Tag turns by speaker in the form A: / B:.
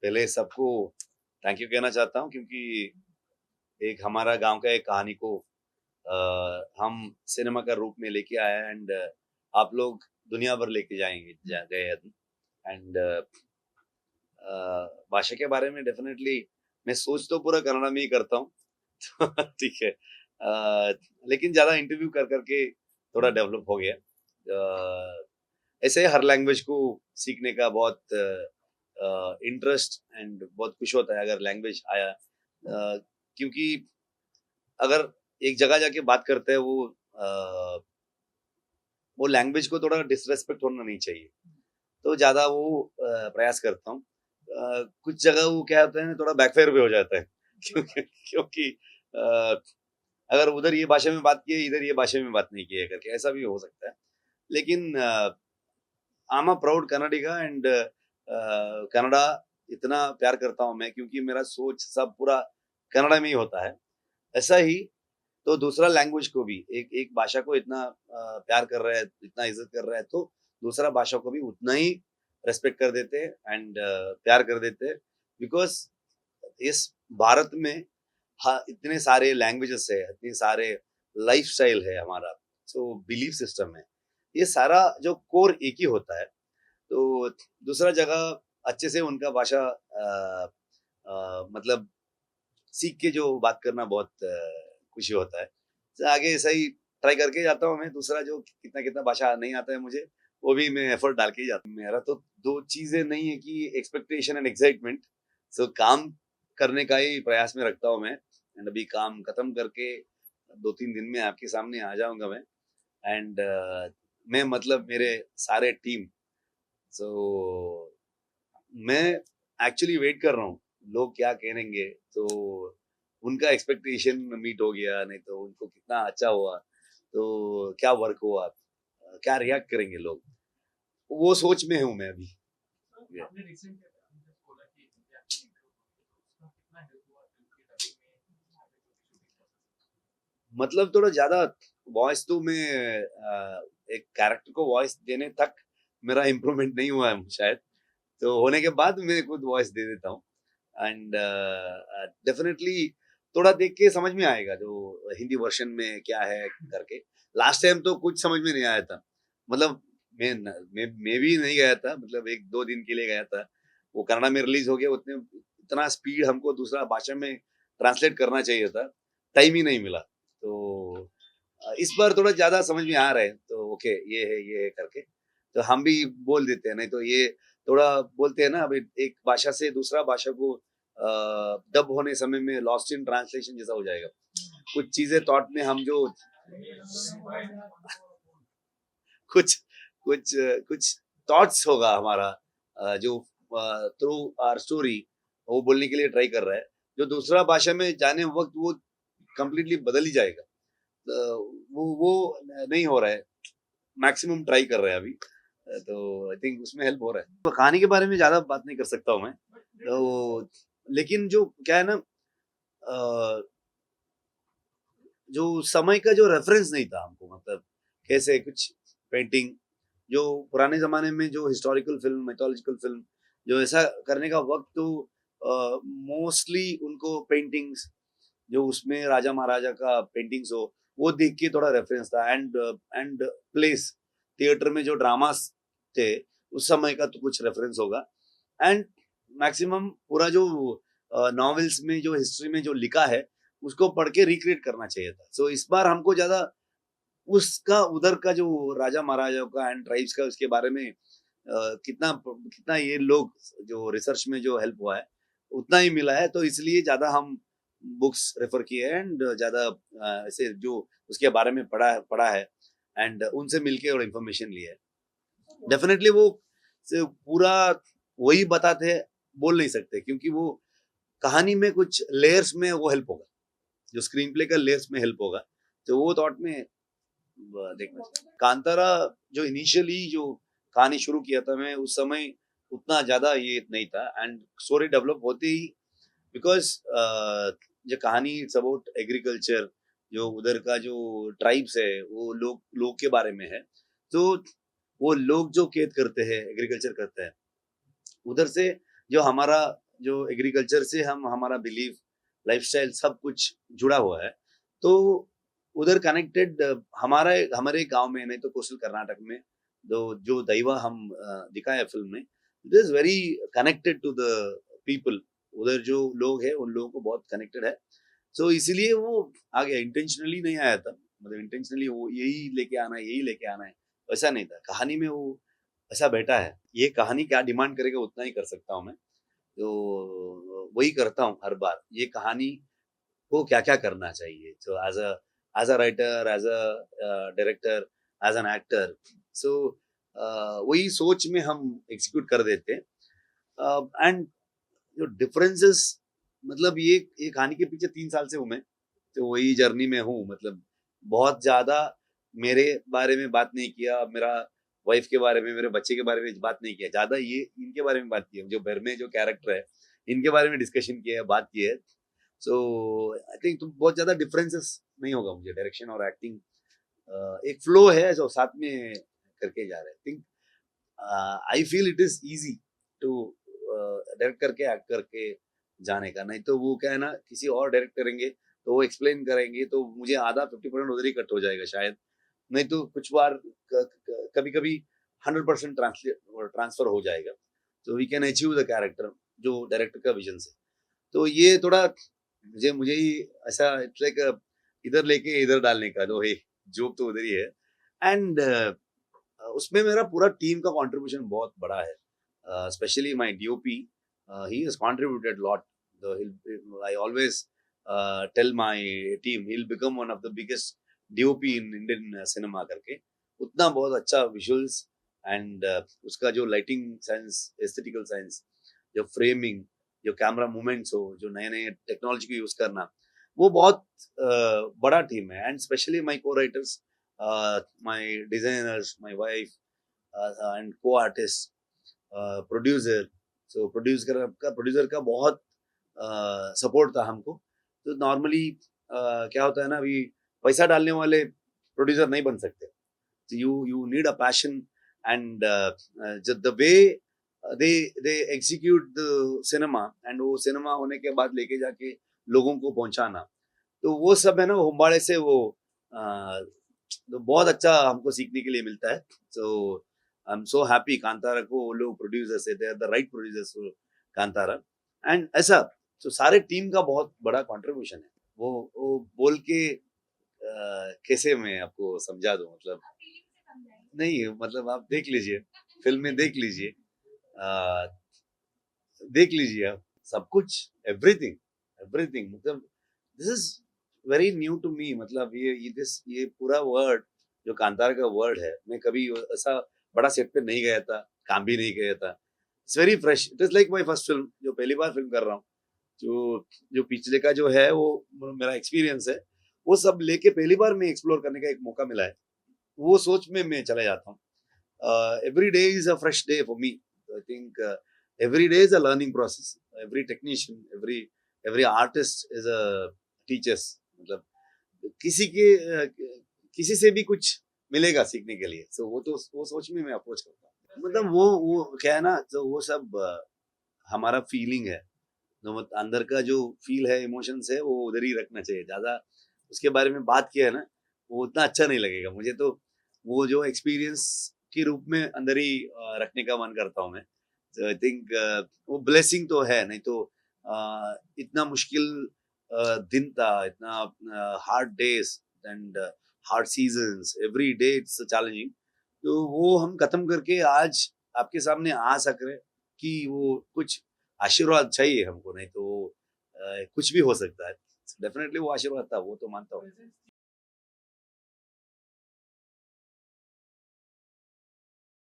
A: पहले सबको thank you कहना चाहता हूँ क्योंकि एक हमारा गांव का एक कहानी को हम सिनेमा का रूप में लेके आए एंड आप लोग दुनिया भर लेके गए एंड भाषा के बारे में डेफिनेटली मैं सोच तो पूरा कन्नड़ा में ही करता हूँ ठीक है। लेकिन ज्यादा इंटरव्यू कर करके थोड़ा डेवलप हो गया। ऐसे हर लैंग्वेज को सीखने का बहुत इंटरेस्ट एंड बहुत खुश होता है अगर लैंग्वेज आया, क्योंकि अगर एक जगह जाके बात करते हैं वो लैंग्वेज को थोड़ा डिसरेस्पेक्ट होना नहीं चाहिए, तो ज्यादा वो प्रयास करता हूँ। कुछ जगह वो क्या होता है ना, थोड़ा बैकफायर भी हो जाता है क्योंकि अगर उधर ये भाषा में बात की है, इधर ये भाषा में बात नहीं की है करके ऐसा भी हो सकता है। लेकिन I am a proud Kannadiga and Kannada इतना प्यार करता हूँ मैं क्योंकि मेरा सोच सब पूरा कन्नड़ा में ही होता है। ऐसा ही तो दूसरा लैंग्वेज को भी एक एक भाषा को इतना प्यार कर रहा है, इतना इज्जत कर रहा है, तो दूसरा भाषा को भी उतना ही रेस्पेक्ट कर देते हैं एंड प्यार कर देते हैं। बिकॉज इस भारत में इतने सारे लैंग्वेजेस है, इतने सारे लाइफ स्टाइल है हमारा, सो बिलीफ सिस्टम है, ये सारा जो कोर एक ही होता है। तो दूसरा जगह अच्छे से उनका भाषा मतलब सीख के जो बात करना बहुत खुशी होता है। तो आगे ऐसा ही ट्राई करके जाता हूँ मैं। दूसरा जो कितना कितना भाषा नहीं आता है मुझे, वो भी मैं एफर्ट डाल के ही जाता हूँ। मेरा तो दो चीजें नहीं है कि एक्सपेक्टेशन एंड एक्साइटमेंट। सो काम करने का ही प्रयास में रखता हूँ मैं एंड अभी काम खत्म करके 2-3 दिन में आपके सामने आ जाऊंगा मैं एंड मैं मतलब मेरे सारे टीम। सो मैं एक्चुअली वेट कर रहा हूँ लोग क्या कहेंगे, तो उनका एक्सपेक्टेशन मीट हो गया नहीं तो उनको कितना अच्छा हुआ, तो क्या वर्क हुआ, क्या रिएक्ट करेंगे लोग, वो सोच में हूँ मैं अभी। मतलब थोड़ा ज्यादा वॉइस तो मैं एक कैरेक्टर को वॉइस देने तक मेरा इम्प्रूवमेंट नहीं हुआ है शायद, तो होने के बाद मैं खुद वॉइस दे देता हूँ एंड डेफिनेटली थोड़ा देख के समझ में आएगा जो हिंदी वर्जन में क्या है करके। लास्ट टाइम तो कुछ समझ में नहीं आया था, मतलब मैं भी नहीं गया था, मतलब 1-2 दिन के लिए गया था। वो कन्नड़ा में रिलीज हो गया, उतने इतना स्पीड हमको दूसरा भाषा में ट्रांसलेट करना चाहिए था, टाइम ही नहीं मिला। तो इस बार थोड़ा ज्यादा समझ में आ रहा है, तो ओके ये है करके तो हम भी बोल देते हैं। नहीं तो ये थोड़ा बोलते हैं ना, अभी एक भाषा से दूसरा भाषा को डब होने समय में लॉस्ट इन ट्रांसलेशन जैसा हो जाएगा। कुछ चीजें थॉट में हम जो कुछ कुछ कुछ थॉट्स होगा हमारा, जो थ्रू आर स्टोरी वो बोलने के लिए ट्राई कर रहा है, जो दूसरा भाषा में जाने वक्त वो कंप्लीटली बदल ही जाएगा। वो नहीं हो रहा है, मैक्सिमम ट्राई कर रहे हैं अभी। तो आई थिंक उसमें हेल्प हो रहा है। तो कहानी के बारे में ज्यादा बात नहीं कर सकता हूँ मैं, तो लेकिन जो क्या है ना, जो समय का जो रेफरेंस नहीं था हमको, मतलब कैसे कुछ पेंटिंग जो पुराने जमाने में जो हिस्टोरिकल फिल्म, मैथोलॉजिकल फिल्म जो ऐसा करने का वक्त, तो मोस्टली उनको पेंटिंग्स जो उसमें राजा महाराजा का पेंटिंग्स हो वो देख के थोड़ा रेफरेंस था एंड प्लेस थिएटर में जो ड्रामास थे उस समय का तो कुछ रेफरेंस होगा एंड मैक्सिमम पूरा जो नॉवेल्स में जो हिस्ट्री में जो लिखा है उसको पढ़ के रिक्रिएट करना चाहिए था। सो इस बार हमको ज्यादा उसका उधर का जो राजा महाराजा का एंड ट्राइब्स का उसके बारे में कितना कितना ये लोग जो रिसर्च में जो हेल्प हुआ है उतना ही मिला है, तो इसलिए ज्यादा हम बुक्स रेफर किए हैं एंड ज्यादा ऐसे जो उसके बारे में पढ़ा है एंड उनसे मिलके और इन्फॉर्मेशन लिया है। डेफिनेटली वो से पूरा वही बताते हैं बोल नहीं सकते, क्योंकि वो कहानी में कुछ लेयर्स में वो हेल्प होगा, जो स्क्रीन प्ले का लेयर्स में हेल्प होगा, तो वो थॉट में देखना चाहिए। कांतारा जो इनिशियली जो कहानी शुरू किया था मैं उस समय उतना ज्यादा ये नहीं था एंड स्टोरी डेवलप होते ही, बिकॉज जो कहानी इट्स अबाउट एग्रीकल्चर, जो उधर का जो ट्राइब्स है वो लोग के बारे में है, तो वो लोग जो खेत करते हैं एग्रीकल्चर करते हैं, उधर से जो हमारा जो एग्रीकल्चर से हम हमारा बिलीफ लाइफस्टाइल सब कुछ जुड़ा हुआ है। तो उधर कनेक्टेड हमारा हमारे गांव में नहीं तो कोस्टल कर्नाटक में जो दैवा हम दिखाया फिल्म में, it is very connected to the people. उधर जो लोग हैं उन लोगों को बहुत कनेक्टेड है। सो इसीलिए वो आ गया, इंटेंशनली नहीं आया था, मतलब इंटेंशनली वो यही लेके आना है यही लेके आना है वैसा नहीं था। कहानी में वो ऐसा बैठा है, ये कहानी क्या डिमांड करेगा उतना ही कर सकता हूँ मैं, तो वही करता हूँ हर बार। ये कहानी को क्या-क्या करना चाहिए। So as a writer, as a director, as an actor, so वही सोच में हम एग्ज़ीक्यूट कर देते हैं। एंड जो डिफरेंसेस, मतलब ये कहानी के पीछे 3 साल से हूँ मैं, तो वही जर्नी में हूँ। मतलब बहुत ज़्यादा मेरे बारे में बात नहीं किया, मेरा वाइफ़ के बारे में, मेरे बच्चे के बारे में बात नहीं किया। ज़्यादा ये इनके बारे में बात की है, जो घर में जो कैरेक्टर है, इनके बारे में डिस्कशन किया है, बात की है। सो आई थिंक तो बहुत ज़्यादा डिफरेंसेस नहीं होगा मुझे डायरेक्शन और एक्टिंग। एक फ्लो है जो साथ में करके जा रहे हैं। Think I feel it is easy to direct करके एक्ट करके जाने का। नहीं तो वो क्या है ना, किसी और डायरेक्ट करेंगे तो वो एक्सप्लेन करेंगे तो मुझे आधा 50% उधर ही कट हो जाएगा शायद। नहीं तो कुछ बार कभी-कभी 100% ट्रांसफर हो जाएगा। तो we can achieve the character जो डायरेक्टर का विजन से। तो ये थोड़ा मुझे ही ऐसा इट्स लाइक इधर लेके इधर डालने का, जो है जोक तो उधर ही है। एंड उसमें मेरा पूरा टीम का कंट्रीब्यूशन बहुत बड़ा है, specially my DOP. He has contributed lot. I always tell my team he will become one of the biggest DOP in Indian cinema करके। उतना बहुत अच्छा विजुअल्स एंड उसका जो लाइटिंग सेंस, एस्थेटिकल सेंस, जो फ्रेमिंग, जो कैमरा मूवमेंट्स हो, जो नए-नए टेक्नोलॉजी को यूज़ करना, वो बहुत बड़ा टीम है। And specially my co-writers, my designers, my wife, and co-artist, producer. So producer का बहुत सपोर्ट था हमको। तो नॉर्मली क्या होता है ना, अभी पैसा डालने वाले प्रोड्यूसर नहीं बन सकते। You need a passion and the way they execute the cinema, and वो सिनेमा होने के बाद लेके जाके लोगों को पहुंचाना, तो वो सब है ना होम्बाड़े से वो तो बहुत अच्छा हमको सीखने के लिए मिलता है। So I am so happy Kantara को वो लोग प्रोड्यूसर्स है, they are the right producers for Kantara. And ऐसा तो सारे टीम का बहुत बड़ा कंट्रीब्यूशन है। वो बोल के कैसे मैं आपको समझा दूं, मतलब नहीं, मतलब आप देख लीजिए, फिल्म में अ, देख लीजिए आप सब कुछ, एवरीथिंग, एवरीथिंग, मतलब this is very new to me. मतलब ये पूरा वर्ड जो कांतारा का वर्ड है, मैं कभी ऐसा बड़ा सेट पे नहीं गया था, काम भी नहीं किया था। It's very fresh, it is like my first film, जो पहली बार फिल्म कर रहा हूँ। जो जो पिछले का जो है वो मेरा एक्सपीरियंस है, वो सब लेके पहली बार मैं एक्सप्लोर करने का एक मौका मिला है। वो सोच में मैं चला जाता हूँ। Every day is a fresh day for me. I think every day is a learning process. Every technician, every artist is a teachers. मतलब किसी के किसी से भी कुछ मिलेगा सीखने के लिए। सो वो सोच में मैं अप्रोच करता हूँ। मतलब वो क्या है ना, तो वो सब हमारा फीलिंग है। तो अंदर का जो फील है, इमोशंस है, वो उधर ही रखना चाहिए। ज्यादा उसके बारे में बात किया है ना, वो उतना अच्छा नहीं लगेगा मुझे। तो वो जो एक्सपीरियंस के रूप में अंदर ही रखने का मन करता हूँ मैं। तो आई थिंक वो ब्लेसिंग तो है। नहीं तो इतना मुश्किल दिन था, इतना hard days and hard seasons, every day it's challenging. तो वो हम खत्म करके आज आपके सामने आ सक रहे कि वो कुछ आशीर्वाद चाहिए हमको। नहीं तो कुछ भी हो सकता है। डेफिनेटली वो आशीर्वाद था, वो तो मानता हूँ।